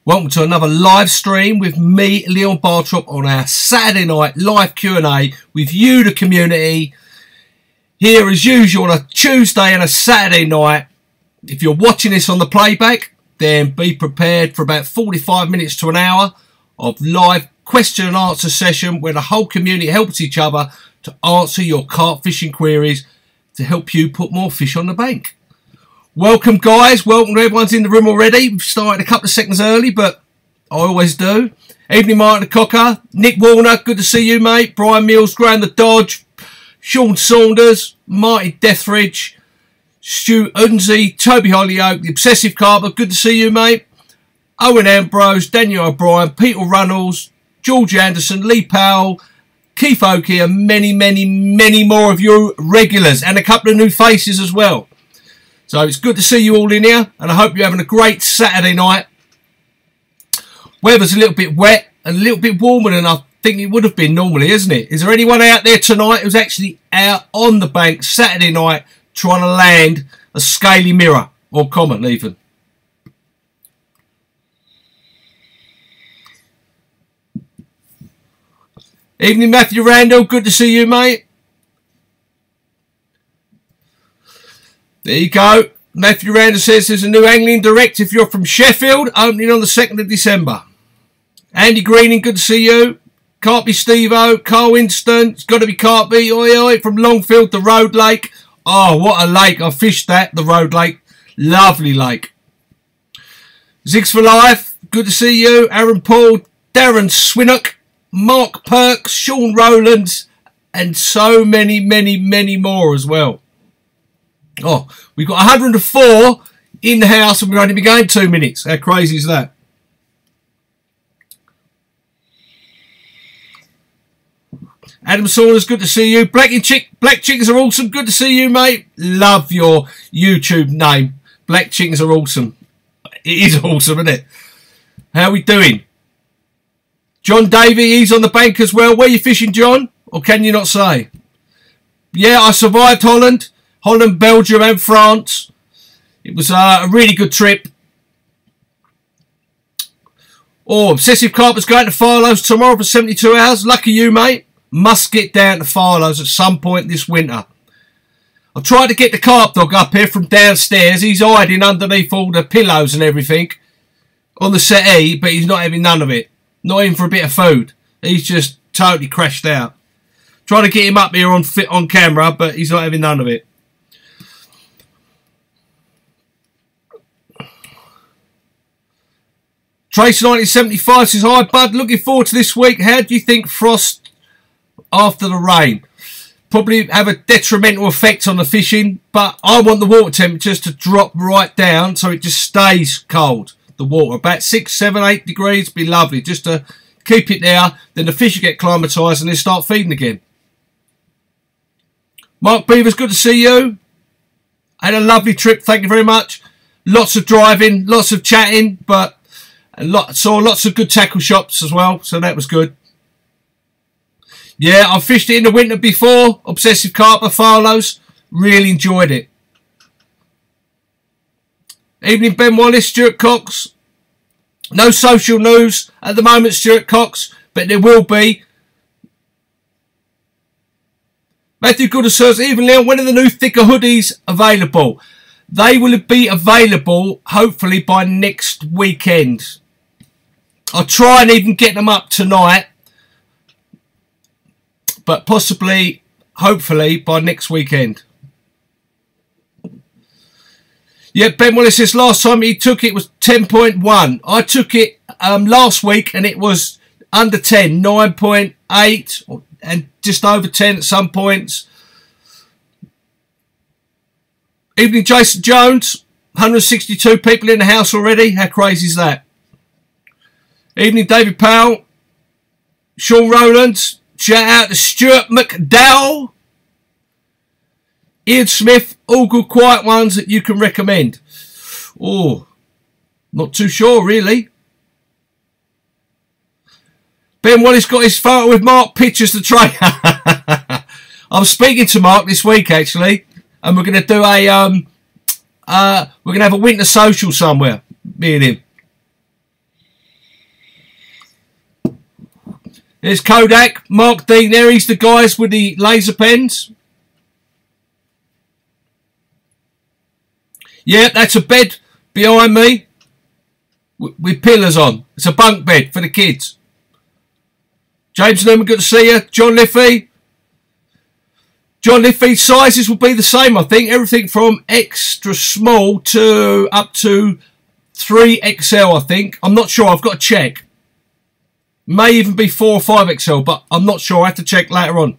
Welcome to another live stream with me, Leon BARTROPP, on our Saturday night live Q&A with you, the community, here as usual on a Tuesday and a Saturday night. If you're watching this on the playback, then be prepared for about 45 minutes to an hour of live question and answer session where the whole community helps each other to answer your carp fishing queries to help you put more fish on the bank. Welcome guys, welcome, everyone's in the room already. We've started a couple of seconds early, but I always do. Evening Martin the Cocker, Nick Warner, good to see you mate. Brian Mills, Graham the Dodge, Sean Saunders, Marty Deathridge, Stu Unzi, Toby Hollyoak, the Obsessive Carper, good to see you mate. Owen Ambrose, Daniel O'Brien, Peter Runnels, George Anderson, Lee Powell, Keith Oakey, and many more of you regulars, and a couple of new faces as well. So it's good to see you all in here, and I hope you're having a great Saturday night. Weather's a little bit wet and a little bit warmer than I think it would have been normally, isn't it? Is there anyone out there tonight who's actually out on the bank Saturday night trying to land a scaly mirror, or common even? Evening Matthew Randall, good to see you mate. There you go. Matthew Randall says there's a new angling direct if you're from Sheffield, opening on the 2nd of December. Andy Greening, good to see you. Carpy Steve-O, Carl Winston, it's got to be Carpy, oi oi, from Longfield to Road Lake. Oh, what a lake. I fished that, the Road Lake. Lovely lake. Zigs for Life, good to see you. Aaron Paul, Darren Swinnock, Mark Perks, Sean Rowlands, and so many more as well. Oh, we've got 104 in the house and we're only been going 2 minutes. How crazy is that? Adam Saunders, good to see you. Black Chickens are awesome. Good to see you, mate. Love your YouTube name. Black Chickens are awesome. It is awesome, isn't it? How are we doing? John Davey, he's on the bank as well. Where are you fishing, John? Or can you not say? Yeah, I survived Holland, Belgium and France. It was a really good trip. Oh, Obsessive Carper's going to Farlow's tomorrow for 72 hours. Lucky you, mate. Must get down to Farlow's at some point this winter. I've tried to get the carp dog up here from downstairs. He's hiding underneath all the pillows and everything on the settee, but he's not having none of it. Not even for a bit of food. He's just totally crashed out. Trying to get him up here on camera, but he's not having none of it. Trace 1975 says, hi bud, looking forward to this week. How do you think frost after the rain? Probably have a detrimental effect on the fishing, but I want the water temperatures to drop right down so it just stays cold. The water, about 6, 7, 8 degrees, be lovely, just to keep it there. Then the fish will get acclimatised and they start feeding again. Mark Beavers, good to see you. Had a lovely trip, thank you very much. Lots of driving, lots of chatting, but saw lots of good tackle shops as well, so that was good. Yeah, I fished it in the winter before, Obsessive Carper, Farlow's. Really enjoyed it. Evening Ben Wallace, Stuart Cox. No social news at the moment, Stuart Cox, but there will be. Matthew Gooder says, even Leon, when are the new thicker hoodies available? They will be available hopefully by next weekend. I'll try and even get them up tonight, but possibly, hopefully, by next weekend. Yeah, Ben Wallace says last time he took it was 10.1. I took it last week and it was under 10, 9.8 and just over 10 at some points. Evening Jason Jones, 162 people in the house already. How crazy is that? Evening David Powell, Sean Rowlands, shout out to Stuart McDowell. Ian Smith, all good quiet ones that you can recommend. Oh, not too sure really. Ben Wallace got his photo with Mark pictures to try. I'm speaking to Mark this week actually, and we're going to do a we're going to have a winter social somewhere, me and him. There's Kodak, Mark Dean there. He's the guys with the laser pens. Yeah, that's a bed behind me with pillars on. It's a bunk bed for the kids. James Newman, good to see you. John Liffey. John Liffey's sizes will be the same, I think. Everything from extra small to up to 3XL, I think. I'm not sure. I've got to check. May even be 4 or 5XL, but I'm not sure. I have to check later on.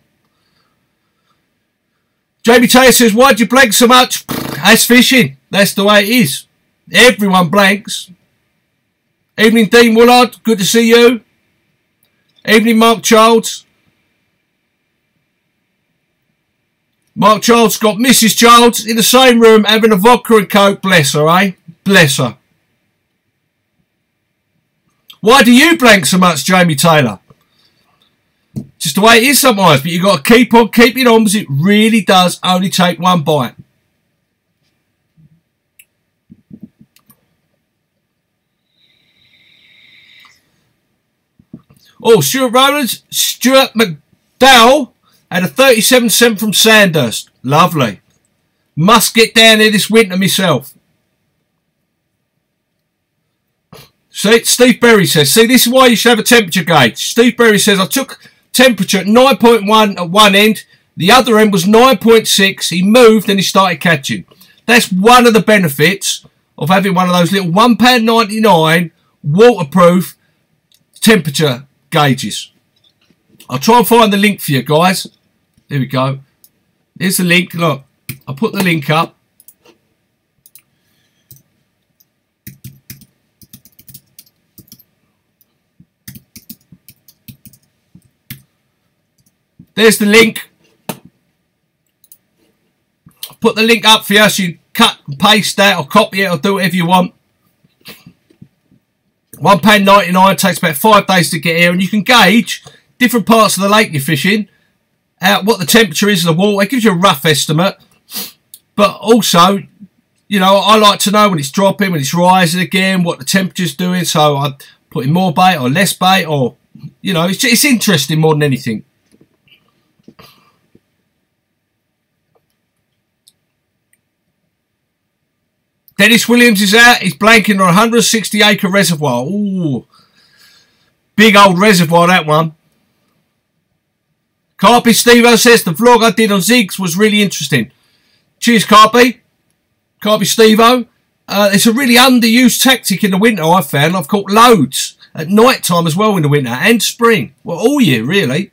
Jamie Taylor says, why'd you blank so much? That's fishing. That's the way it is. Everyone blanks. Evening, Dean Woolard. Good to see you. Evening, Mark Childs. Mark Childs got Mrs. Childs in the same room having a vodka and coke. Bless her, eh? Bless her. Why do you blank so much, Jamie Taylor? Just the way it is sometimes, but you've got to keep on keeping on because it really does only take one bite. Oh, Stuart Rowlands, Stuart McDowell had a 37 cent from Sandhurst. Lovely. Must get down here this winter myself. See, Steve Berry says, see, this is why you should have a temperature gauge. Steve Berry says, I took temperature at 9.1 at one end. The other end was 9.6. He moved and he started catching. That's one of the benefits of having one of those little £1.99 waterproof temperature gauges. I'll try and find the link for you guys. There we go. There's the link. Look, I'll put the link up. There's the link. I'll put the link up for you so you cut and paste that or copy it or do whatever you want. £1.99 takes about 5 days to get here, and you can gauge different parts of the lake you're fishing, out what the temperature is of the water. It gives you a rough estimate, but also, you know, I like to know when it's dropping, when it's rising again, what the temperature's doing. So I put in more bait or less bait, or, you know, it's interesting more than anything. Dennis Williams is out. He's blanking on a 160-acre reservoir. Ooh, big old reservoir, that one. Carpy Stevo says, the vlog I did on Zigs was really interesting. Cheers, Carpy. Carpy Stevo. It's a really underused tactic in the winter, I've found. I've caught loads at night time as well in the winter and spring. Well, all year, really.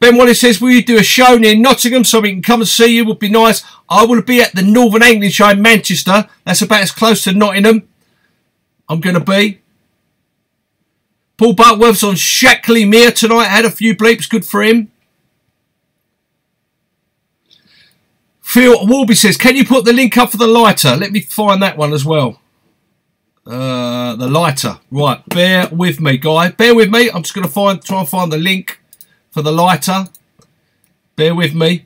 Ben Wallace says, will you do a show near Nottingham so we can come and see you? Would be nice. I will be at the Northern England show in Manchester. That's about as close to Nottingham I'm going to be. Paul Buckworth's on Shackley Mere tonight. Had a few bleeps. Good for him. Phil Warby says, can you put the link up for the lighter? Let me find that one as well. The lighter. Right. Bear with me, guys. Bear with me. I'm just going to try and find the link for the lighter. Bear with me.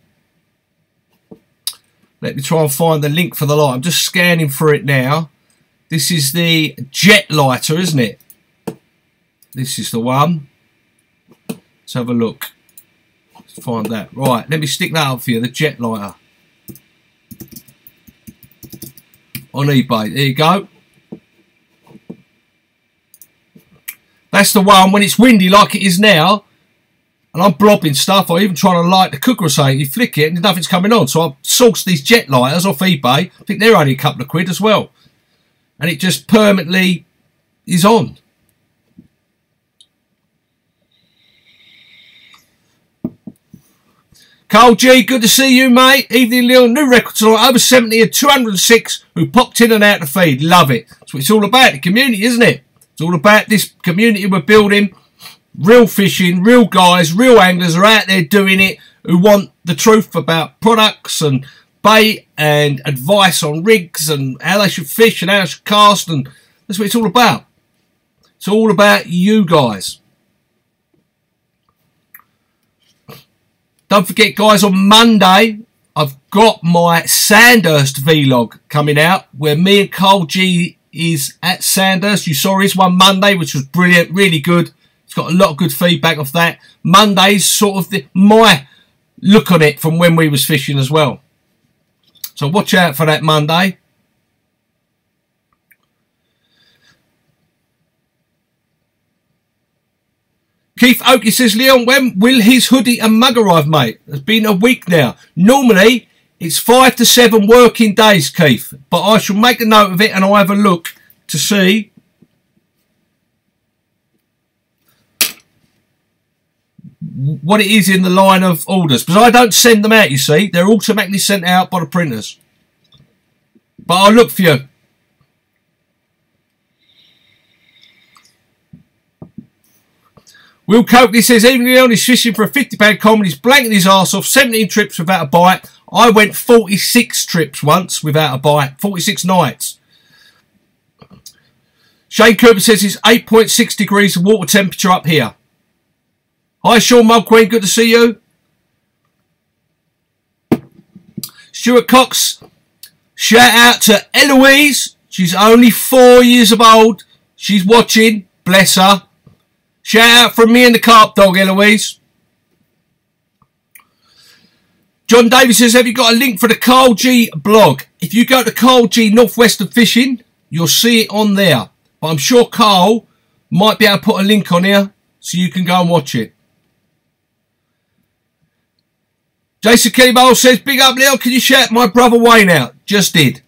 Let me try and find the link for the lighter. I'm just scanning for it now. This is the jet lighter, isn't it? This is the one. Let's have a look. Let's find that. Right, let me stick that up for you, the jet lighter. On eBay. There you go. That's the one when it's windy like it is now. And I'm blobbing stuff, or even trying to light the cooker or something, you flick it and nothing's coming on. So I've sourced these jet lighters off eBay. I think they're only a couple of quid as well. And it just permanently is on. Carl G, good to see you, mate. Evening, Leon. New record tonight. Over 70 and 206 who popped in and out the feed. Love it. That's what it's all about, the community, isn't it? It's all about this community we're building. Real fishing, real guys, real anglers are out there doing it, who want the truth about products and bait and advice on rigs and how they should fish and how they should cast, and that's what it's all about. It's all about you guys. Don't forget, guys, on Monday I've got my Sandhurst vlog coming out, where me and Carl G is at Sandhurst. You saw his one Monday, which was brilliant, really good. It's got a lot of good feedback off that. Monday's sort of my look on it from when we was fishing as well. So watch out for that Monday. Keith Oakley says, Leon, when will his hoodie and mug arrive, mate? It's been a week now. Normally, it's 5 to 7 working days, Keith. But I shall make a note of it and I'll have a look to see what it is in the line of orders. Because I don't send them out, you see. They're automatically sent out by the printers. But I'll look for you. Will Coakley says, even Leon is fishing for a £50 common. He's blanking his arse off. 17 trips without a bite. I went 46 trips once without a bite. 46 nights. Shane Cooper says it's 8.6 degrees of water temperature up here. Hi, Sean Mulqueen. Good to see you. Stuart Cox. Shout out to Eloise. She's only 4 years old. She's watching. Bless her. Shout out from me and the Carp Dog, Eloise. John Davis says, have you got a link for the Carl G blog? If you go to Carl G Northwestern Fishing, you'll see it on there. But I'm sure Carl might be able to put a link on here so you can go and watch it. Jason Kelly Bowl says, big up, Leo. Can you shout my brother Wayne out? Just did.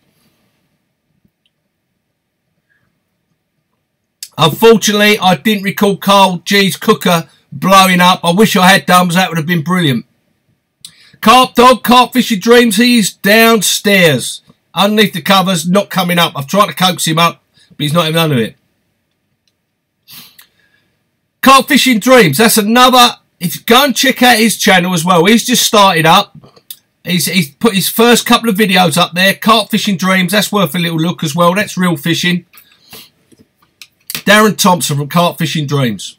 Unfortunately, I didn't record Carl G's cooker blowing up. I wish I had done, because that would have been brilliant. Carp Dog, Carp Fishing Dreams, he's downstairs. Underneath the covers, not coming up. I've tried to coax him up, but he's not even under it. Carp Fishing Dreams, that's another. If you go and check out his channel as well, he's just started up. He's put his first couple of videos up there. Carp Fishing Dreams, that's worth a little look as well. That's real fishing. Darren Thompson from Carp Fishing Dreams.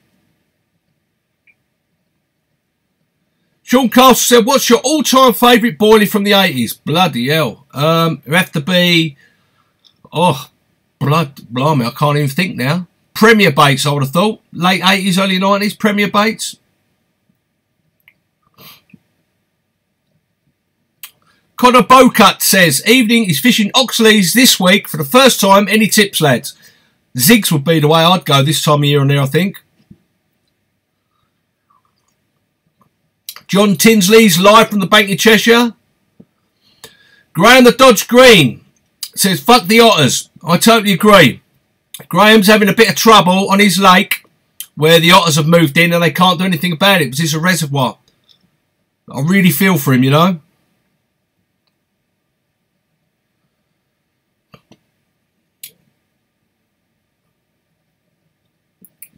Sean Castle said, what's your all-time favourite boilie from the 80s? Bloody hell. It would have to be, oh, blimey, I can't even think now. Premier Baits, I would have thought. Late 80s, early 90s, Premier Baits. Connor Bocut says, evening is fishing Oxley's this week for the first time. Any tips, lads? Zigs would be the way I'd go this time of year on there, I think. John Tinsley's live from the Bank in Cheshire. Graham the Dodge Green says, fuck the otters. I totally agree. Graham's having a bit of trouble on his lake where the otters have moved in and they can't do anything about it because it's a reservoir. I really feel for him, you know.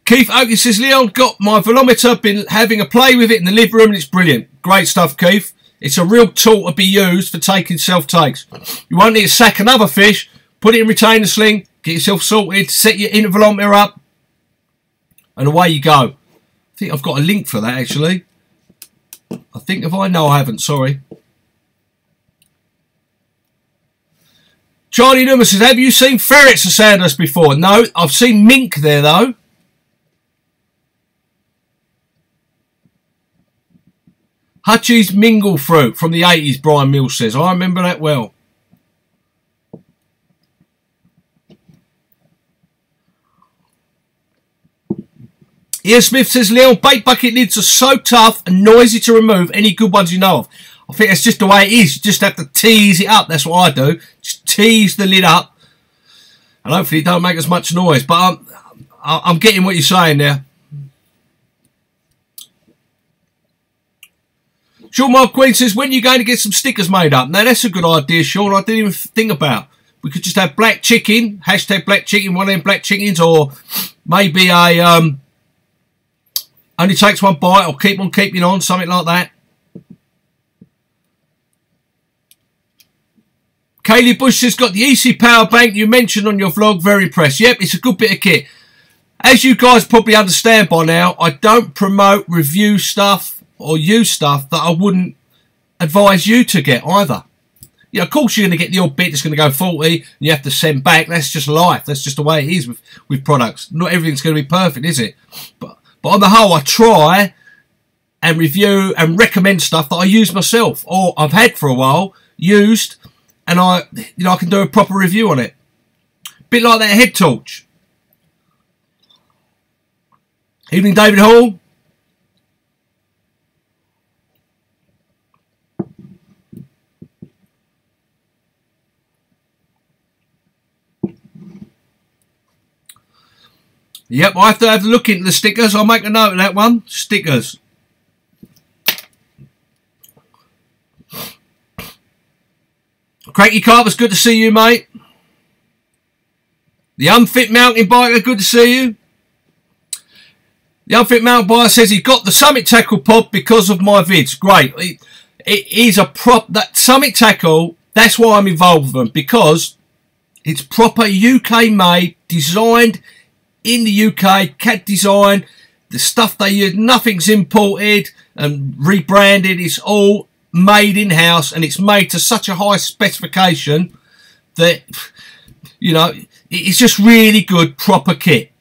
Keith Oakley says, Leon, got my velometer, been having a play with it in the living room and it's brilliant. Great stuff, Keith. It's a real tool to be used for taking self-takes. You won't need to sack another fish, put it in retainer sling, get yourself sorted, set your intervelometer up, and away you go. I think I've got a link for that, actually. I think if I know I haven't, sorry. Charlie Newman says, have you seen ferrets at Sandhurst before? No, I've seen mink there, though. Hutchie's Mingle Fruit from the 80s, Brian Mills says. I remember that well. Ian Smith says, Leon, bait bucket lids are so tough and noisy to remove. Any good ones you know of? I think that's just the way it is. You just have to tease it up. That's what I do. Just tease the lid up. And hopefully it don't make as much noise. But I'm getting what you're saying there. Sean Mark Queen says, when are you going to get some stickers made up? Now, that's a good idea, Sean. I didn't even think about. We could just have black chicken, hashtag black chicken, one of them black chickens, or maybe a only takes one bite, or keep on keeping on, something like that. Kaylee Bush has got the EC power bank you mentioned on your vlog. Very impressed. Yep, it's a good bit of kit. As you guys probably understand by now, I don't promote review stuff or use stuff that I wouldn't advise you to get either. You know, of course, you're going to get the odd bit that's going to go 40 and you have to send back. That's just life. That's just the way it is with products. Not everything's going to be perfect, is it? But on the whole, I try and review and recommend stuff that I use myself or I've had for a while, used, and I can do a proper review on it. Bit like that head torch. Evening, David Hall. Yep, I have to have a look into the stickers. I'll make a note of that one. Stickers. Cranky Carp, it's good to see you, mate. The Unfit Mountain Biker, good to see you. The Unfit Mountain Biker says he got the Summit Tackle pod because of my vids. Great. It is a that Summit Tackle, that's why I'm involved with them, because it's proper UK made, designed in the UK, CAD design, the stuff they use, nothing's imported and rebranded, it's all made in-house and it's made to such a high specification that, you know, it's just really good, proper kit.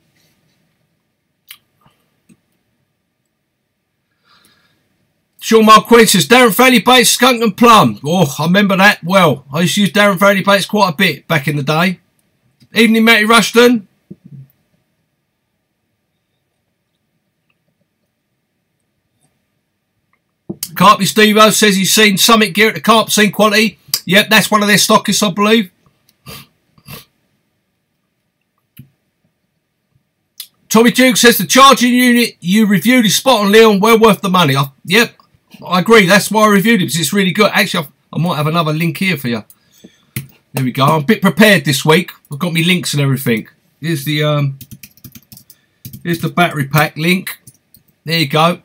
Sean Marquis says, Darren Fraley baits, skunk and plum. Oh, I remember that well. I used to use Darren Fraley baits quite a bit back in the day. Evening, Matty Rushton. Carpy Stevo says he's seen Summit gear at the Carp scene quality. Yep, that's one of their stockists, I believe. Tommy Duke says the charging unit you reviewed is spot on, Leon. Well worth the money. Yep, I agree. That's why I reviewed it, because it's really good. Actually, I might have another link here for you. There we go. I'm a bit prepared this week. I've got me links and everything. Here's the battery pack link. There you go.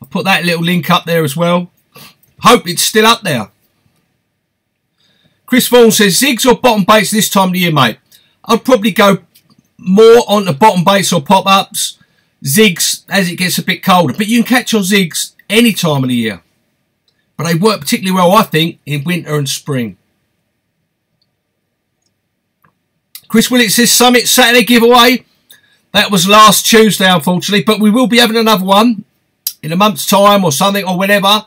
Put that little link up there as well. Hope it's still up there. Chris Vaughan says, zigs or bottom baits this time of the year, mate? I'd probably go more on the bottom baits or pop-ups. Zigs as it gets a bit colder. But you can catch your zigs any time of the year. But they work particularly well, I think, in winter and spring. Chris Willett says, Summit Saturday giveaway. That was last Tuesday, unfortunately. But we will be having another one in a month's time or something, or whenever.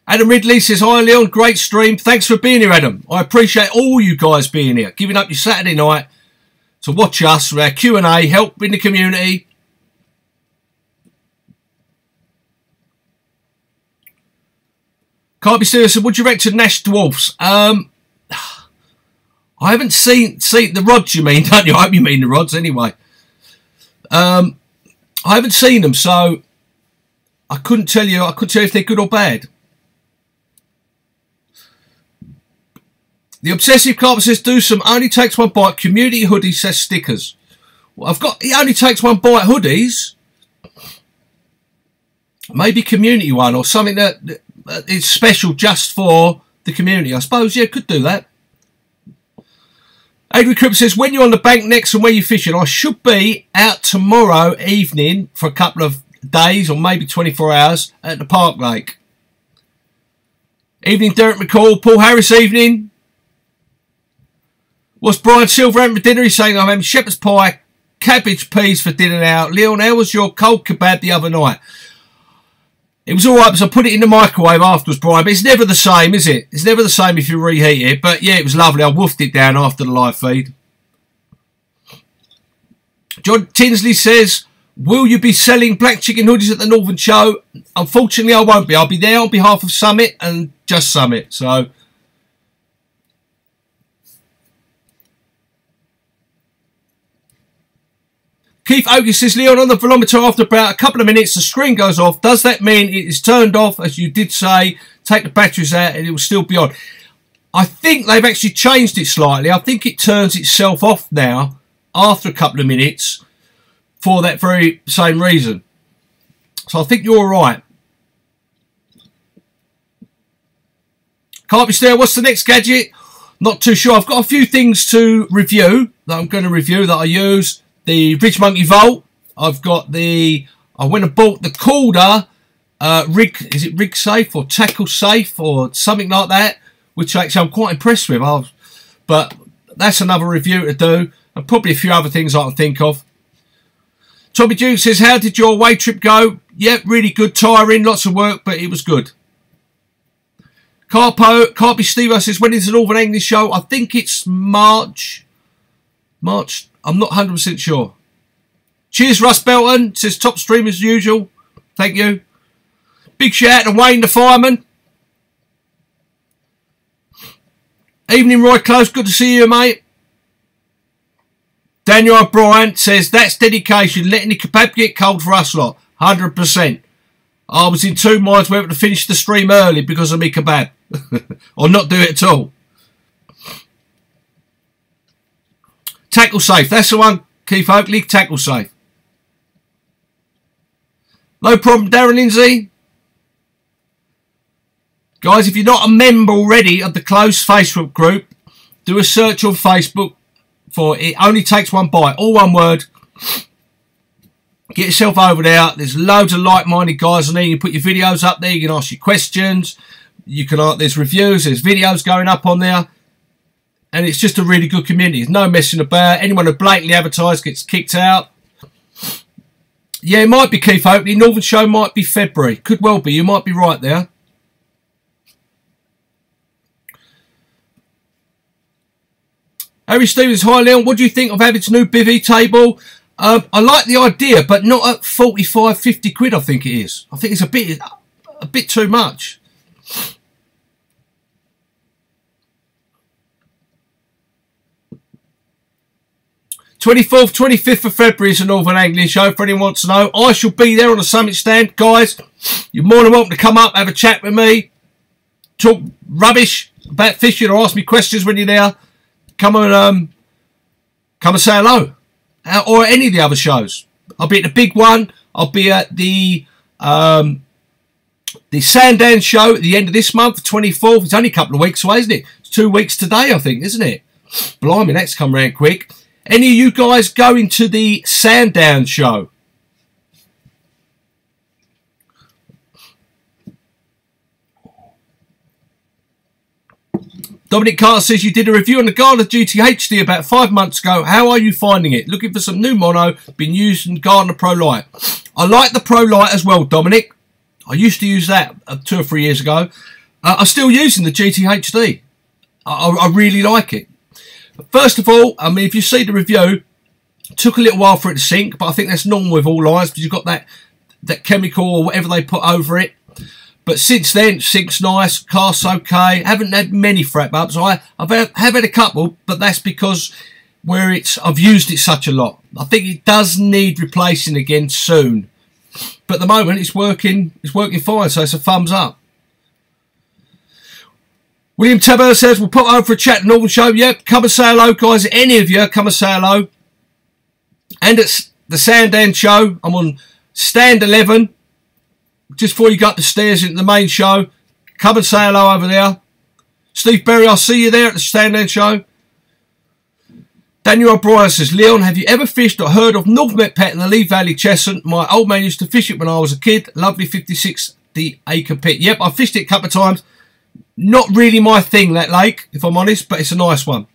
Adam Ridley says, hi Leon, great stream. Thanks for being here, Adam. I appreciate all you guys being here, giving up your Saturday night to watch us for our Q&A, help in the community. Can't be serious. Would you reckon Nash Dwarfs? I haven't seen the rods, you mean, don't you? I hope you mean the rods anyway. I haven't seen them, so I couldn't tell you. I couldn't tell you if they're good or bad. The Obsessive Carpet says, do some only takes one bite. Community hoodie says stickers. Well, I've got it only takes one bite hoodies. Maybe community one or something that is special just for the community. I suppose, yeah, could do that. Adrian Cooper says, when you're on the bank next and where you're fishing, I should be out tomorrow evening for a couple of days or maybe 24 hours at the Park Lake. Evening, Derek McCall. Paul Harris, evening. What's Brian Silver having for dinner? He's saying, I'm having shepherd's pie, cabbage peas for dinner now. Leon, how was your cold kebab the other night? It was all right because I put it in the microwave afterwards, Brian, but it's never the same, is it? It's never the same if you reheat it. But yeah, it was lovely. I woofed it down after the live feed. John Tinsley says, will you be selling black chicken hoodies at the Northern Show? Unfortunately, I won't be. I'll be there on behalf of Summit and just Summit. So Keith Oakley says, Leon, on the velometer after about a couple of minutes, the screen goes off. Does that mean it is turned off, as you did say, take the batteries out and it will still be on? I think they've actually changed it slightly. I think it turns itself off now after a couple of minutes for that very same reason. So I think you're all right. Can't be still. What's the next gadget? Not too sure. I've got a few things to review that I'm going to review that I use. The Ridge Monkey Volt. I've got the I went and bought the Calder is it rig safe or tackle safe or something like that, which actually I'm quite impressed with. But that's another review to do, and probably a few other things I can think of. Tommy Duke says, how did your away trip go? Yep, really good, tiring, lots of work, but it was good. Carpy Steve says, when is the Northern English show? I think it's March. I'm not 100% sure. Cheers, Russ Belton. Says, top stream as usual. Thank you. Big shout out to Wayne the Fireman. Evening, Roy Close. Good to see you, mate. Daniel O'Brien says, that's dedication. Letting the kebab get cold for us lot. 100%. I was in two minds whether to finish the stream early because of me kebab. Or not do it at all. Tackle safe. That's the one, Keith Oakley. Tackle safe. No problem, Darren Lindsay. Guys, if you're not a member already of the closed Facebook group, do a search on Facebook for It Only Takes One Bite. All one word. Get yourself over there. There's loads of like-minded guys on there. You can put your videos up there. You can ask your questions. You can, there's reviews. There's videos going up on there. And it's just a really good community. There's no messing about. Anyone who blatantly advertises gets kicked out. Yeah, it might be Keith Oakley. Northern show might be February. Could well be. You might be right there. Harry Stevens, hi Leon. What do you think of Avid's new bivvy table? I like the idea, but not at 45, 50 quid, I think it is. I think it's a bit too much. (24th, 25th of February is the Northern Angling show, for anyone wants to know. I shall be there on the summit stand. Guys, you're more than welcome to come up, have a chat with me, talk rubbish about fishing or ask me questions when you're there. Come and say hello. Or any of the other shows. I'll be at the big one. I'll be at the Sandown show at the end of this month, 24th. It's only a couple of weeks away, isn't it? It's 2 weeks today, I think, isn't it? Blimey, that's come round quick. Any of you guys going to the Sandown show? Dominic Carter says, you did a review on the Gardner GT HD about 5 months ago. How are you finding it? Looking for some new mono, been using Gardner Pro Light. I like the Pro Light as well, Dominic. I used to use that 2 or 3 years ago. I'm still using the GT HD. I really like it. First of all, I mean, if you see the review, it took a little while for it to sink, but I think that's normal with all lines because you've got that chemical or whatever they put over it. But since then, sync's nice, cast's okay. Haven't had many frap ups. I've had a couple, but that's because I've used it such a lot. I think it does need replacing again soon. But at the moment, it's working fine, so it's a thumbs up. William Tabber says, we'll pop over for a chat at Northern Show. Yep, come and say hello, guys. Any of you, come and say hello. And at the Sandown show, I'm on stand 11. Just before you go up the stairs into the main show. Come and say hello over there. Steve Berry, I'll see you there at the Sandown show. Daniel O'Brien says, Leon, have you ever fished or heard of North Met Pet in the Lee Valley Cheshunt? My old man used to fish it when I was a kid. Lovely 56 acre pit. Yep, I fished it a couple of times. Not really my thing, that lake, if I'm honest, but it's a nice one.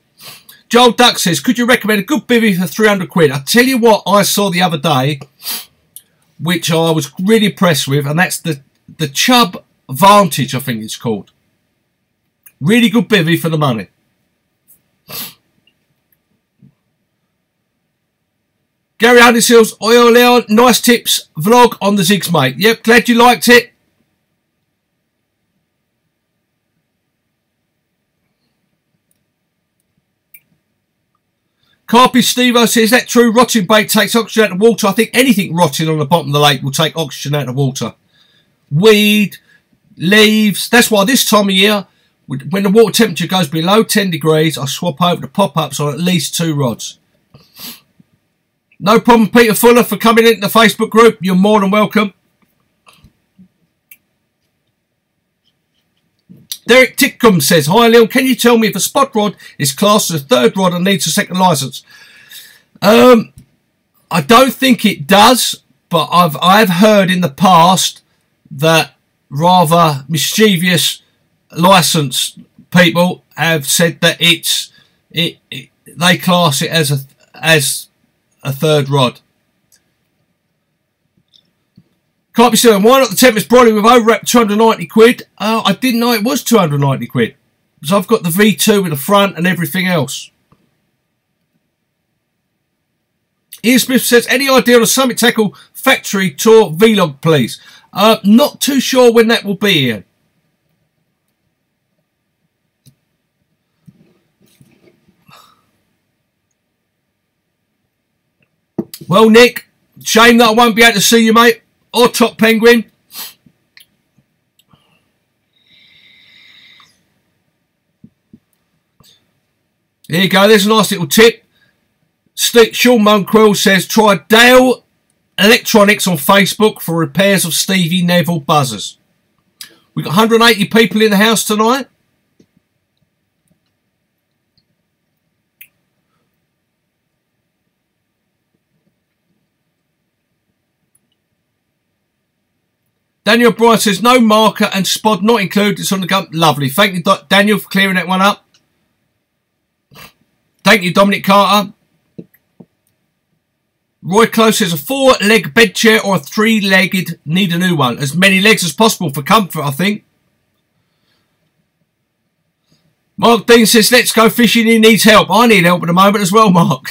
Joel Duck says, could you recommend a good bivvy for 300 quid? I'll tell you what I saw the other day, which I was really impressed with, and that's the Chub Vantage, I think it's called. Really good bivvy for the money. Gary Underseals, Oil Leon, nice tips, vlog on the Zigs, mate. Yep, glad you liked it. Carpy Stevo says, is that true? Rotting bait takes oxygen out of water. I think anything rotting on the bottom of the lake will take oxygen out of water. Weed, leaves. That's why this time of year, when the water temperature goes below 10 degrees, I swap over to pop-ups on at least 2 rods. No problem, Peter Fuller, for coming into the Facebook group. You're more than welcome. Derek Tickham says, hi Leon, can you tell me if a spot rod is classed as a 3rd rod and needs a 2nd licence? I don't think it does. but I've heard in the past that rather mischievous licensed people have said that they class it as a third rod. Can't be saying why not the Tempest Brawling with overwrap 290 quid? I didn't know it was 290 quid. Because I've got the V2 with the front and everything else. Ian Smith says, any idea on a Summit Tackle factory tour vlog, please? Not too sure when that will be, Ian. Well, Nick, shame that I won't be able to see you, mate. Or Top Penguin. There you go. There's a nice little tip. Sean Monquill says, try Dale Electronics on Facebook for repairs of Stevie Neville buzzers. We've got 180 people in the house tonight. Daniel Bright says, no marker and spod not included. It's on the gun. Lovely. Thank you, Daniel, for clearing that one up. Thank you, Dominic Carter. Roy Close says, a 4-leg bed chair or a 3-legged, need a new one. As many legs as possible for comfort, I think. Mark Dean says, let's go fishing. He needs help. I need help at the moment as well, Mark.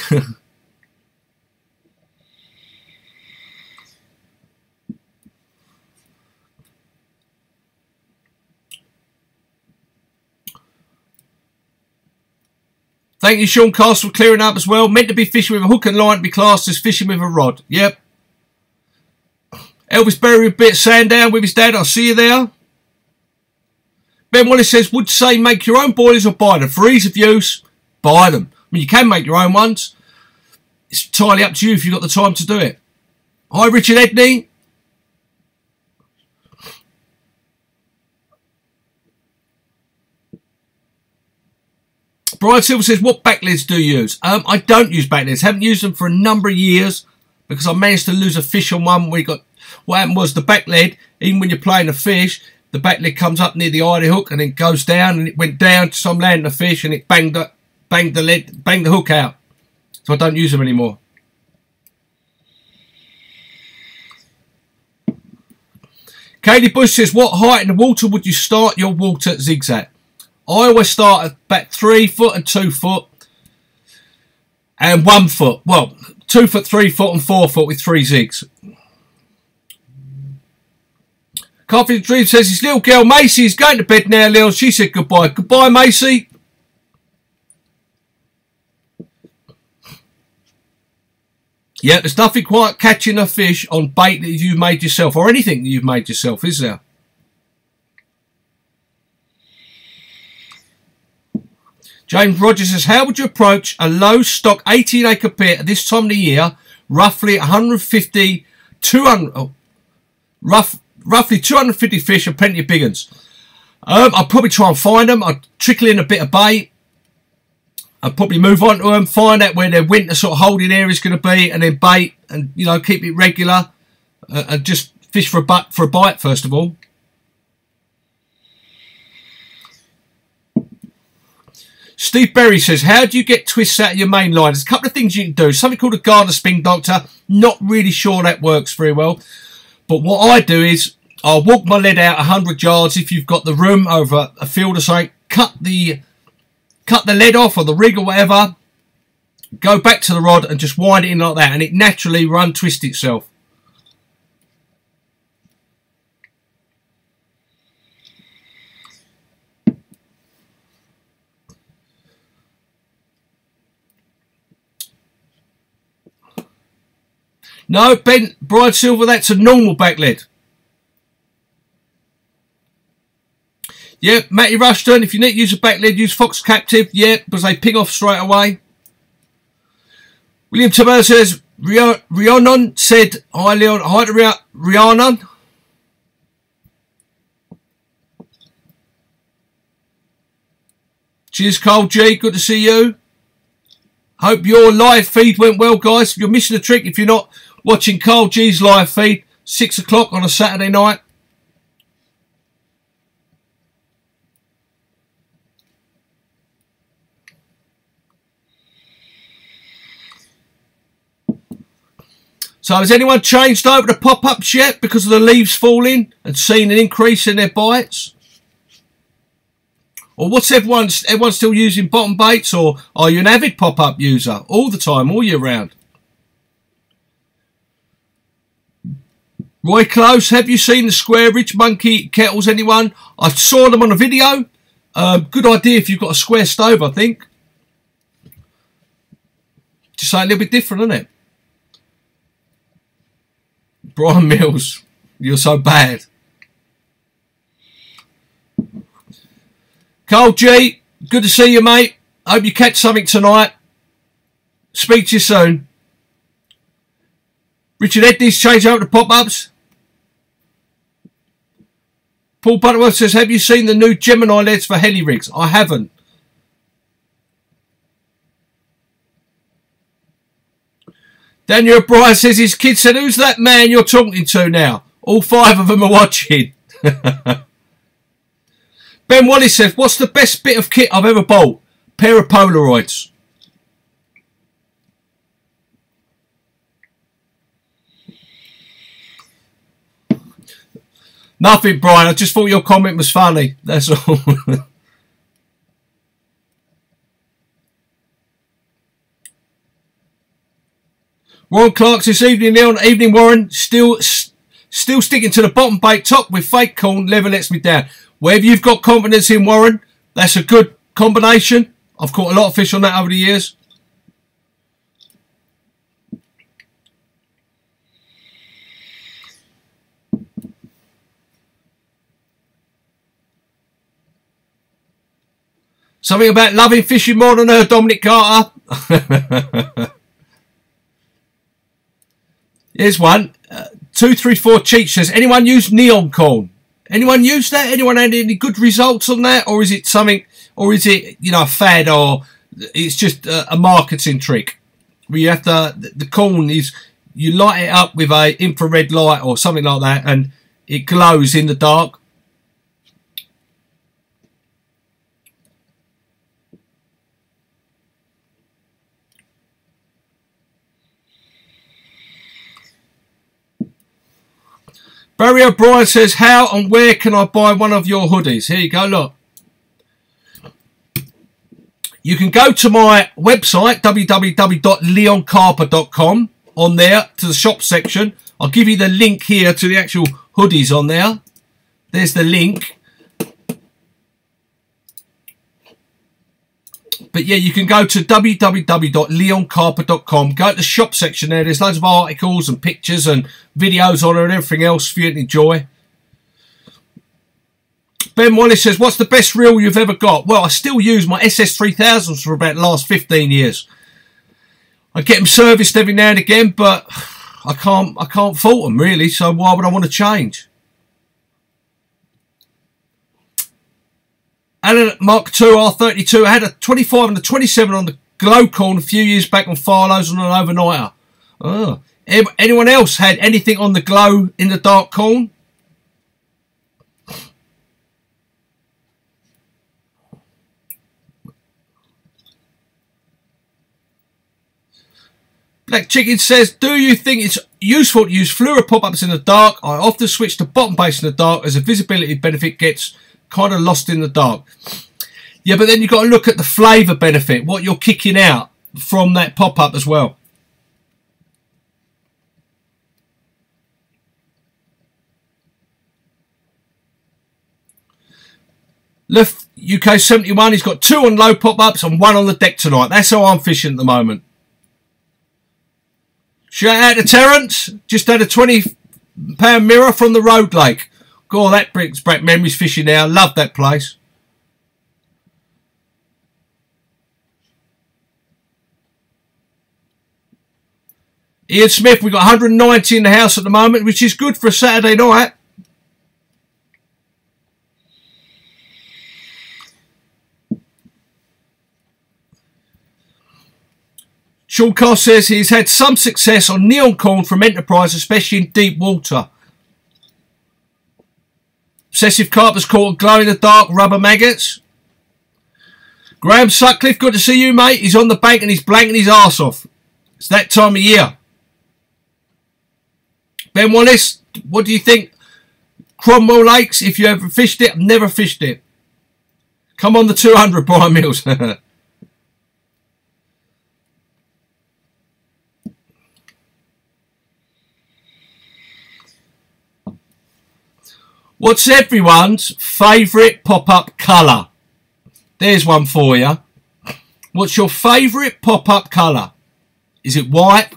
Thank you, Sean Castle, for clearing up as well. Meant to be fishing with a hook and line to be classed as fishing with a rod. Yep. Elvis Berry with a bit of Sandown with his dad. I'll see you there. Ben Wallace says, would say make your own boilies or buy them. For ease of use, buy them. I mean, you can make your own ones. It's entirely up to you if you've got the time to do it. Hi, Richard Edney. Brian Silver says, what backlids do you use? I don't use backlids. Haven't used them for a number of years because I managed to lose a fish on one. What happened was the backlid, even when you're playing a fish, the backlid comes up near the eye hook and then goes down, and it went down to some landing a fish and it banged the hook out. So I don't use them anymore. Katie Bush says, what height in the water would you start your water zigs at? I always start at about 3 foot and 2 foot and 1 foot. Well, 2 foot, 3 foot and 4 foot with 3 zigs. Coffee Dream says his little girl Macy is going to bed now, Lil. She said goodbye. Goodbye, Macy. Yeah, there's nothing quite catching a fish on bait that you've made yourself or anything that you've made yourself, is there? James Rogers says, how would you approach a low stock 18-acre pit at this time of the year, roughly 250 fish and plenty of big ones? I'd probably try and find them. I'd trickle in a bit of bait. I'd probably move on to them, find out where their winter sort of holding area is going to be, and then bait and, you know, keep it regular and just fish for a bite first of all. Steve Berry says, how do you get twists out of your main line? There's a couple of things you can do. Something called a Gardner Spin Doctor. Not really sure that works very well. But what I do is I'll walk my lead out 100 yards if you've got the room over a field or something. Cut the lead off or the rig or whatever. Go back to the rod and just wind it in like that. And it naturally run twist itself. No, Ben Bride Silver, that's a normal back lead. Yeah, Matty Rushton, if you need to use a back lead, use Fox Captive. Yeah, because they ping off straight away. William Tamer says, Rhiannon said, hi Leon, hi to Rhiannon. Cheers, Carl G, good to see you. Hope your live feed went well, guys. You're missing a trick if you're not watching Carl G's live feed, 6 o'clock on a Saturday night. So has anyone changed over to pop-ups yet because of the leaves falling and seen an increase in their bites? Or what's everyone still using bottom baits, or are you an avid pop-up user all the time, all year round? Roy Close, have you seen the square ridge monkey kettles, anyone? I saw them on a video. Good idea if you've got a square stove, I think. Just something a little bit different, isn't it? Brian Mills, you're so bad. Carl G, good to see you, mate. Hope you catch something tonight. Speak to you soon. Richard Edney's changed over to pop-ups. Paul Butterworth says, have you seen the new Gemini LEDs for heli rigs? I haven't. Daniel O'Brien says his kid said, who's that man you're talking to now? All 5 of them are watching. Ben Wallace says, what's the best bit of kit I've ever bought? Pair of Polaroids. Nothing, Brian. I just thought your comment was funny. That's all. Warren Clark this evening, Leon. Evening, Warren. Still sticking to the bottom bait top with fake corn. Never lets me down. Wherever you've got confidence in, Warren, that's a good combination. I've caught a lot of fish on that over the years. Something about loving fishing more than her, Dominic Carter. Here's one. 234 Cheech says, anyone use neon corn? Anyone use that? Anyone had any good results on that? Or is it something, or is it, you know, a fad, or it's just a marketing trick? Where you have to, the corn is, you light it up with a infrared light or something like that, and it glows in the dark. Barry O'Brien says, how and where can I buy one of your hoodies? Here you go, look. You can go to my website, www.leoncarper.com, on there to the shop section. I'll give you the link here to the actual hoodies on there. There's the link. But yeah, you can go to www.leoncarper.com, go to the shop section there. There's loads of articles and pictures and videos on there and everything else for you to enjoy. Ben Wallace says, what's the best reel you've ever got? Well, I still use my SS3000s for about the last 15 years. I get them serviced every now and again, but I can't fault them really, so why would I want to change? Alan Mark II R32. I had a 25 and a 27 on the glow corn a few years back on Farlow's on an overnighter. Oh. Anyone else had anything on the glow in the dark corn? Black Chicken says, do you think it's useful to use fluoro pop-ups in the dark? I often switch to bottom base in the dark as a visibility benefit gets kind of lost in the dark. Yeah, but then you've got to look at the flavour benefit, what you're kicking out from that pop-up as well. Left UK 71, he's got 2 on low pop-ups and 1 on the deck tonight. That's how I'm fishing at the moment. Shout out to Terence. Just had a £20 mirror from the Road Lake. God, that brings back memories fishing now. Love that place. Ian Smith, we've got 190 in the house at the moment, which is good for a Saturday night. Sean Carr says he's had some success on neon corn from Enterprise, especially in deep water. Obsessive Carp has caught glow-in-the-dark rubber maggots. Graham Sutcliffe, good to see you, mate. He's on the bank and he's blanking his arse off. It's that time of year. Ben Wallace, what do you think? Cromwell Lakes, if you ever fished it? I've never fished it. Come on the 200, Brian Mills. What's everyone's favourite pop-up colour? There's one for you. What's your favourite pop-up colour? Is it white,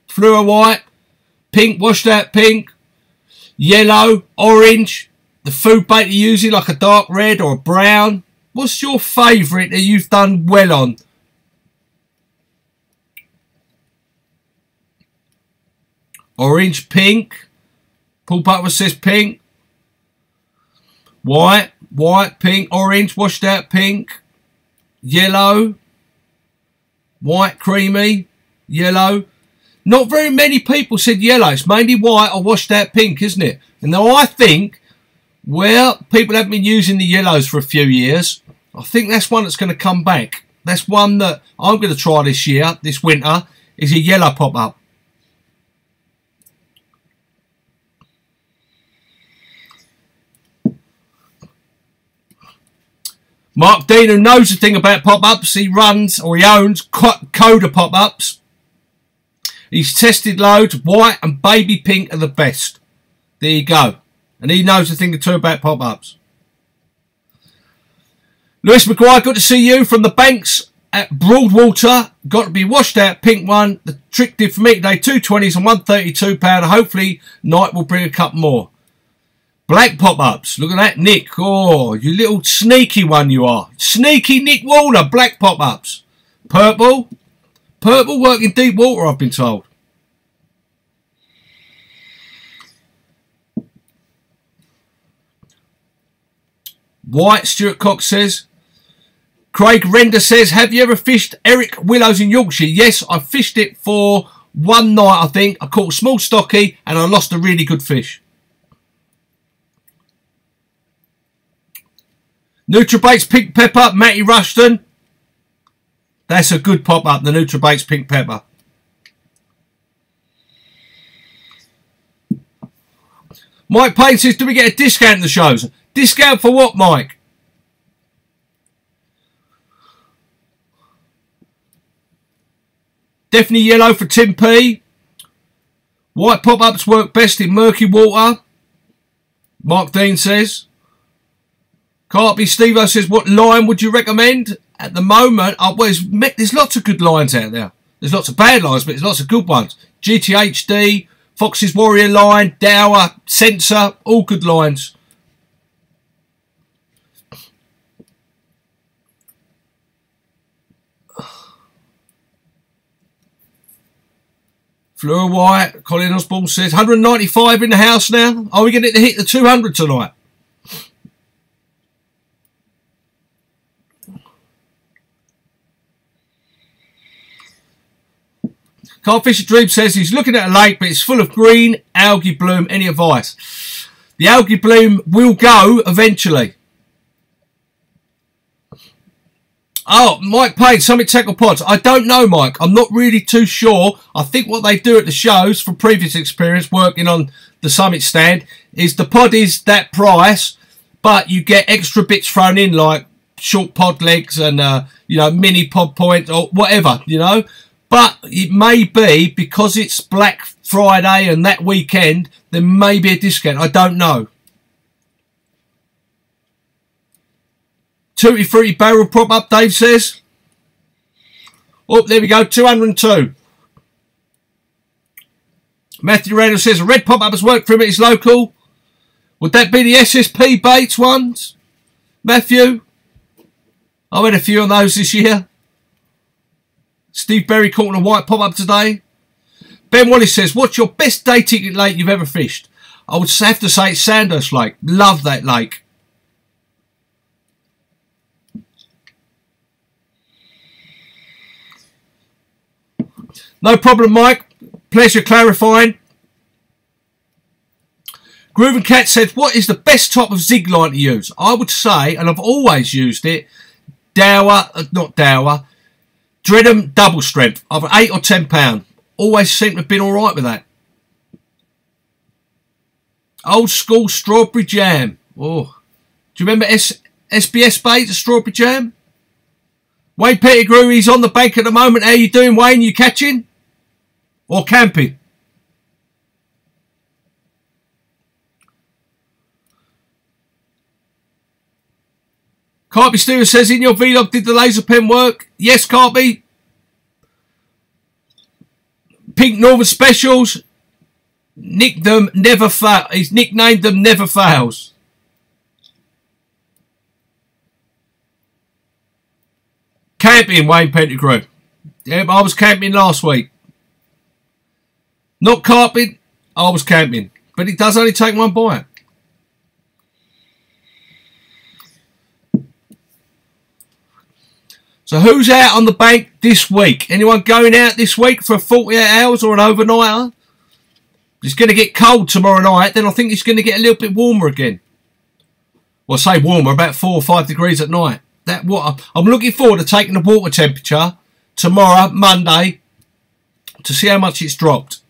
fluoro white, pink, washed out pink, yellow, orange, the food bait you're using like a dark red or a brown? What's your favourite that you've done well on? Orange, pink. Paul Butler says pink. White, pink, orange, washed out pink, yellow, white, creamy, yellow. Not very many people said yellow. It's mainly white or washed out pink, isn't it? And now I think, well, people haven't been using the yellows for a few years. I think that's one that's going to come back. That's one that I'm going to try this year, this winter, is a yellow pop-up. Mark Dean, who knows the thing about pop-ups, he runs, or he owns, Coda pop-ups. He's tested loads. White and baby pink are the best. There you go. And he knows a thing or two about pop-ups. Lewis McGuire, good to see you from the banks at Broadwater. Got to be washed out, pink one. The trick did for me today, 220s and £132. Hopefully, night will bring a couple more. Black pop-ups. Look at that, Nick. Oh, you little sneaky one you are. Sneaky Nick Warner, black pop-ups. Purple. Purple work in deep water, I've been told. White, Stuart Cox says. Craig Render says, have you ever fished Eric Willows in Yorkshire? Yes, I fished it for one night, I think. I caught a small stocky and I lost a really good fish. Nutribait's Pink Pepper, Matty Rushton. That's a good pop-up, the Nutribait's Pink Pepper. Mike Payne says, do we get a discount in the shows? Discount for what, Mike? Definitely yellow for Tim P. White pop-ups work best in murky water. Mark Dean says. Carpy Steve-O says, what line would you recommend? At the moment, there's lots of good lines out there. There's lots of bad lines, but there's lots of good ones. GTHD, Fox's Warrior line, Dower, Sensor, all good lines. Fluor White, Colin Osborne says, 195 in the house now. Are we going to hit the 200 tonight? Carl Fisher Dream says he's looking at a lake, but it's full of green algae bloom. Any advice? The algae bloom will go eventually. Oh, Mike Payne, Summit Tackle Pods. I don't know, Mike. I'm not really too sure. I think what they do at the shows, from previous experience working on the Summit stand, is the pod is that price, but you get extra bits thrown in, like short pod legs and, mini pod point or whatever, But it may be, because it's Black Friday and that weekend, there may be a discount. I don't know. Tutti Frutti barrel prop up, Dave says. Oh, there we go, 202. Matthew Reynolds says, a red pop-up has worked for him at his local. Would that be the SSP Baits ones? Matthew? I've had a few of those this year. Steve Berry caught a white pop-up today. Ben Wallace says, what's your best day ticket lake you've ever fished? I would have to say it's Sandhurst Lake. Love that lake. No problem, Mike. Pleasure clarifying. Groovin Cat said, what is the best type of zig line to use? I would say, and I've always used it, Dreadham double strength, either 8 or 10 pound. Always seem to have been alright with that. Old school strawberry jam. Oh, do you remember SBS baits, strawberry jam? Wayne Pettigrew, he's on the bank at the moment. How you doing, Wayne? You catching? Or camping? Carpy Stewart says, in your vlog, did the laser pen work? Yes, Carpy. Pink Northern Specials. Nicknamed them Never Fail. He's nicknamed them Never Fails. Camping, Wayne Pettigrew. Yeah, I was camping last week. Not carping, I was camping. But it does only take one bite. So who's out on the bank this week? Anyone going out this week for 48 hours or an overnighter? It's going to get cold tomorrow night. Then I think it's going to get a little bit warmer again. Well, I say warmer, about 4 or 5 degrees at night. That water. I'm looking forward to taking the water temperature tomorrow, Monday, to see how much it's dropped.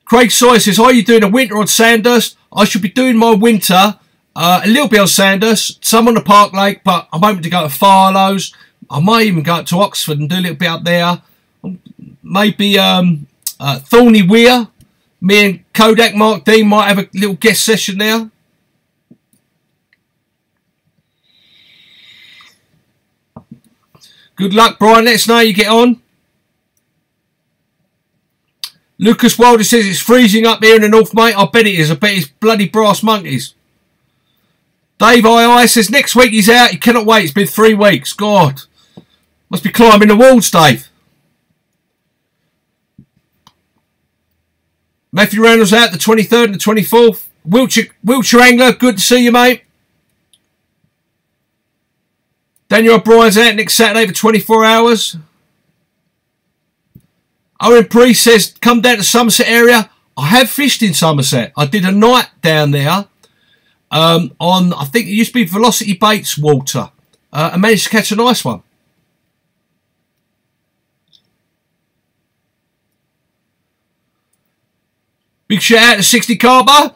Craig Sawyer says, are you doing a winter on Sandhurst? I should be doing my winter a little bit on Sandhurst, some on the Park Lake, but I'm hoping to go to Farlows. I might even go up to Oxford and do a little bit up there. Maybe Thorny Weir. Me and Kodak Mark Dean might have a little guest session there. Good luck, Brian. Let us know how you get on. Lucas Wilder says it's freezing up here in the north, mate. I bet it is. I bet it's bloody brass monkeys. Dave II says next week he's out. He cannot wait. It's been 3 weeks. God. Must be climbing the walls, Dave. Matthew Reynolds out the 23rd and the 24th. Wiltshire Angler, good to see you, mate. Daniel O'Brien's out next Saturday for 24 hours. Owen Priest says, come down to Somerset area. I have fished in Somerset. I did a night down there on, I think it used to be Velocity Baits water. And managed to catch a nice one. Big shout out to 60 Carper.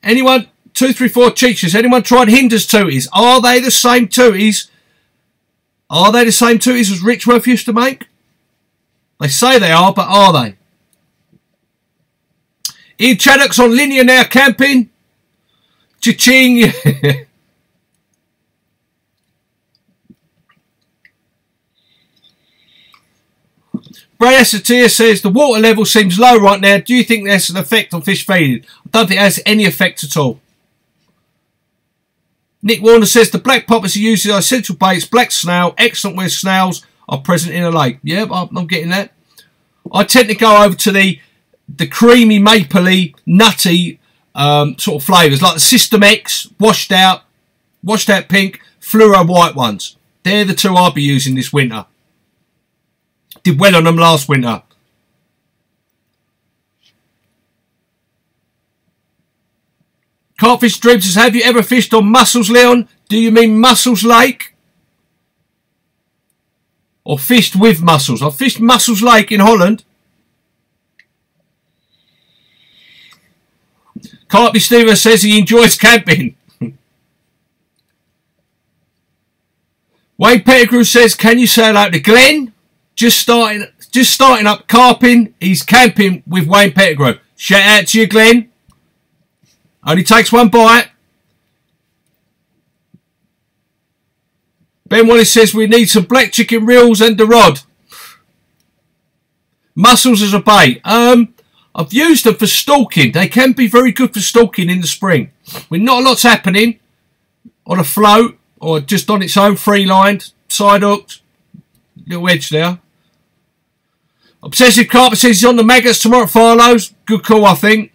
Anyone, 234 Cheechers, anyone tried Hinder's tooties? Are they the same tooties? Are they the same tooties as Richworth used to make? They say they are, but are they? Ian Chaddock's on linear now, camping. Cha-ching. Brad Assatia says, the water level seems low right now. Do you think there's an effect on fish feeding? I don't think it has any effect at all. Nick Warner says, the black poppers are used as essential baits. Black snail, excellent where snails are present in a lake. Yeah, I'm getting that. I tend to go over to the creamy, mapley, nutty sort of flavours, like the System X, washed out pink, fluoro white ones. They're the two I'll be using this winter. Did well on them last winter. Carpfish Dream says, have you ever fished on Muscles, Leon? Do you mean Muscles Lake? Or fished with mussels? I've fished Muscles Lake in Holland. Carpy Stevens says he enjoys camping. Wayne Pettigrew says, can you say hello to Glenn? Just starting up carping. He's camping with Wayne Pettigrew. Shout out to you, Glenn. Only takes one bite. Ben Wallace says we need some black chicken reels and the rod. Mussels as a bait. I've used them for stalking. They can be very good for stalking in the spring. When not a lot's happening on a float or just on its own, free lined, side hooked, little edge there. Obsessive Carpet says he's on the maggots tomorrow at Farlow's. Good call, I think.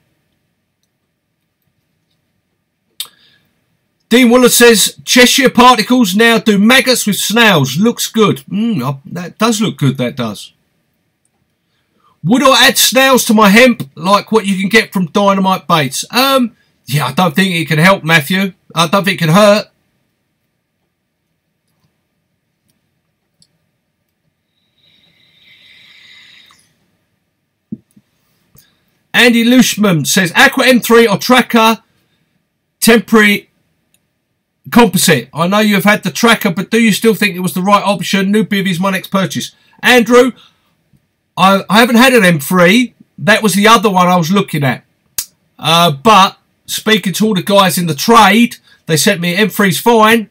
Dean Waller says, Cheshire Particles now do maggots with snails. Looks good. That does look good, that does. Would I add snails to my hemp like what you can get from Dynamite Baits? Yeah, I don't think it can help, Matthew. I don't think it can hurt. Andy Lushman says, Aqua M3 or Tracker temporary composite. I know you have had the Tracker, but do you still think it was the right option? New bivvies, my next purchase. Andrew, I haven't had an M3. That was the other one I was looking at. But speaking to all the guys in the trade, they sent me M3's fine,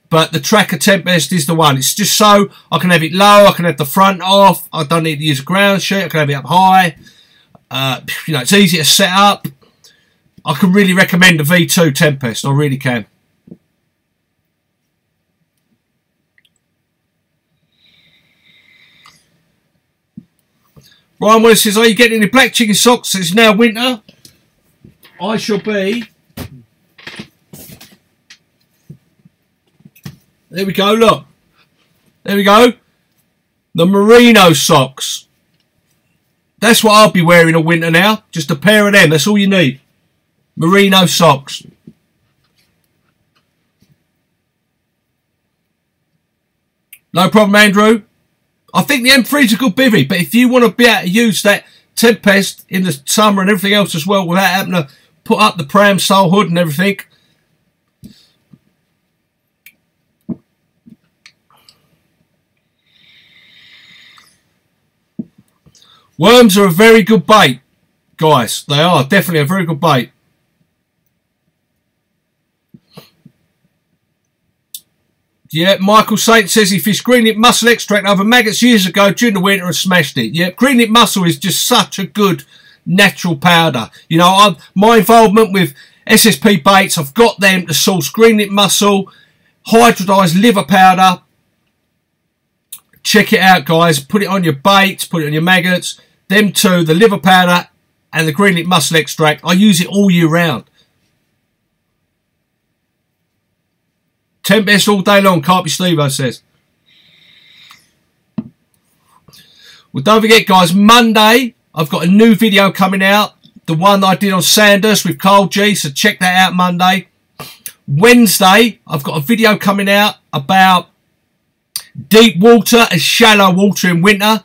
but the Tracker Tempest is the one. It's just so I can have it low, I can have the front off, I don't need to use a ground sheet, I can have it up high. You know, it's easy to set up. I can really recommend the V2 Tempest. I really can. Ryan Willis says, are you getting any black chicken socks? It's now winter. I shall be. There we go, look. There we go. The merino socks. That's what I'll be wearing all winter now. Just a pair of them. That's all you need. Merino socks. No problem, Andrew. I think the M3 is a good bivvy, but if you want to be able to use that Tempest in the summer and everything else as well without having to put up the pram style hood and everything. Worms are a very good bait, guys. They are definitely a very good bait. Yeah, Michael Saint says he fished greenlip mussel extract over maggots years ago during the winter and smashed it. Yeah, greenlip mussel is just such a good natural powder. You know, my involvement with SSP baits, I've got them to source greenlip mussel, hydrodized liver powder. Check it out, guys. Put it on your baits, put it on your maggots. Them two, the liver powder and the greenlip mussel extract. I use it all year round. Tempest all day long, Carpy Stevo says. Well, don't forget, guys, Monday, I've got a new video coming out. The one that I did on Sanders with Carl G, so check that out Monday. Wednesday, I've got a video coming out about deep water and shallow water in winter.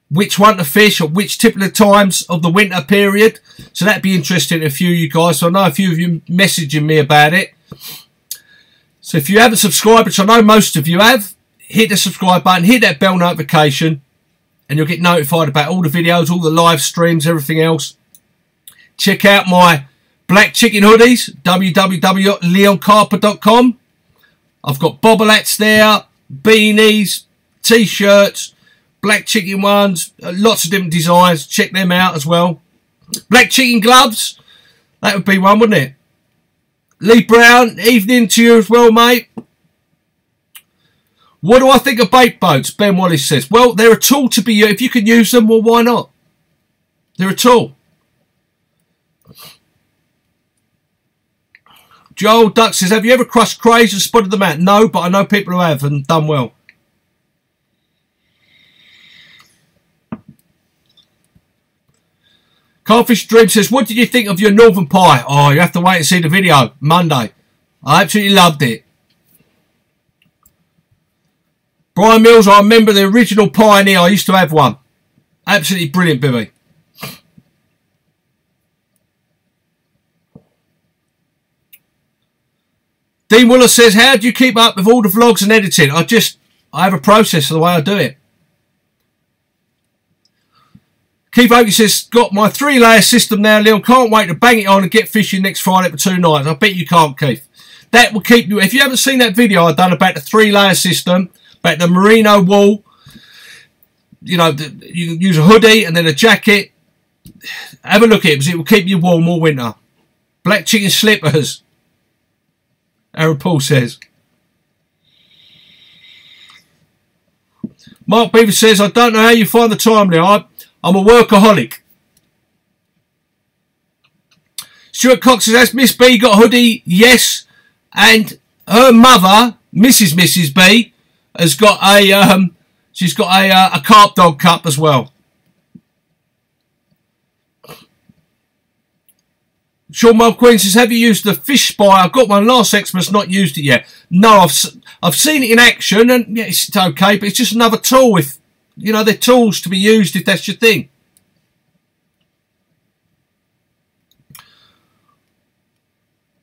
Which one to fish at which typical times of the winter period. So that'd be interesting to a few of you guys. So I know a few of you messaging me about it. So if you haven't subscribed, which I know most of you have, hit the subscribe button, hit that bell notification, and you'll get notified about all the videos, all the live streams, everything else. Check out my black chicken hoodies, www.leoncarper.com. I've got bobble hats there, beanies, t-shirts, black chicken ones, lots of different designs. Check them out as well. Black chicken gloves, that would be one, wouldn't it? Lee Brown, evening to you as well, mate. What do I think of bait boats? Ben Wallace says, well, they're a tool to be used. If you can use them, well, why not? They're a tool. Joel Duck says, have you ever crushed crays and spotted them out? No, but I know people who have and done well. Carfish Dream says, what did you think of your Northern Pie? Oh, you have to wait and see the video. Monday. I absolutely loved it. Brian Mills, I remember the original Pioneer. I used to have one. Absolutely brilliant, Bibby. Dean Willer says, how do you keep up with all the vlogs and editing? I have a process of the way I do it. Keith Oakey says, got my 3-layer system now, Leon. Can't wait to bang it on and get fishing next Friday for 2 nights. I bet you can't, Keith. That will keep you. If you haven't seen that video I've done about the 3-layer system, about the merino wool, you know, you can use a hoodie and then a jacket. Have a look at it because it will keep you warm all winter. Black chicken slippers, Aaron Paul says. Mark Beaver says, I don't know how you find the time, Leon. I'm a workaholic. Stuart Cox says, has Miss B got a hoodie? Yes. and her mother, Mrs. B, has got a she's got a carp dog cup as well. Sean Mum Queen says, have you used the fish spy? I've got one last Xmas, not used it yet. No, I've seen it in action, and yeah, it's okay, but it's just another tool. If you know, they're tools to be used if that's your thing.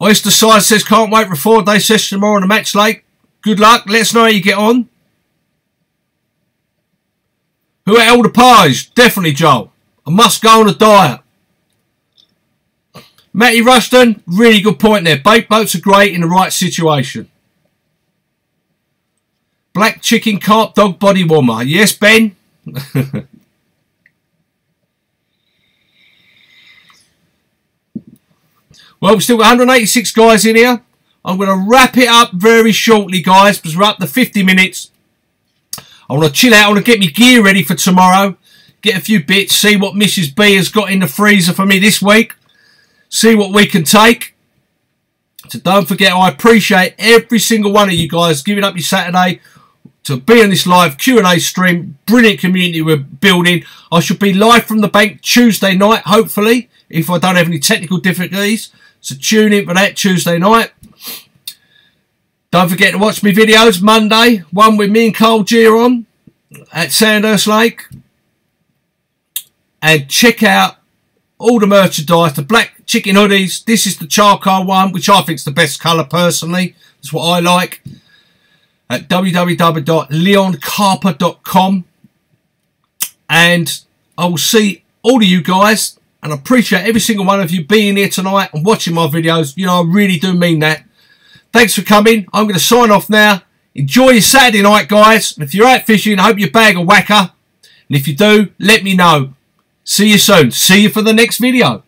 Oyster Side says, can't wait for a 4-day session tomorrow on the Match Lake. Good luck. Let us know how you get on. Who ate all the pies? Definitely Joel. I must go on a diet. Matty Rushton, really good point there. Bait boats are great in the right situation. Black chicken carp dog body warmer. Yes, Ben. Well, we've still got 186 guys in here. I'm going to wrap it up very shortly, guys, because we're up to 50 minutes. I want to chill out. I want to get my gear ready for tomorrow. Get a few bits. See what Mrs. B has got in the freezer for me this week. See what we can take. So don't forget, I appreciate every single one of you guys giving up your Saturday to be on this live Q&A stream. Brilliant community we're building. I should be live from the bank Tuesday night, hopefully, if I don't have any technical difficulties. So tune in for that Tuesday night. Don't forget to watch my videos Monday. One with me and Carl G on at Sandhurst Lake. And check out all the merchandise, the black chicken hoodies. This is the charcoal one, which I think is the best colour personally. That's what I like. At www.leoncarper.com. And I will see all of you guys, and I appreciate every single one of you being here tonight and watching my videos. You know, I really do mean that. Thanks for coming. I'm going to sign off now. Enjoy your Saturday night, guys. And if you're out fishing, I hope you bag a whacker. And if you do, let me know. See you soon. See you for the next video.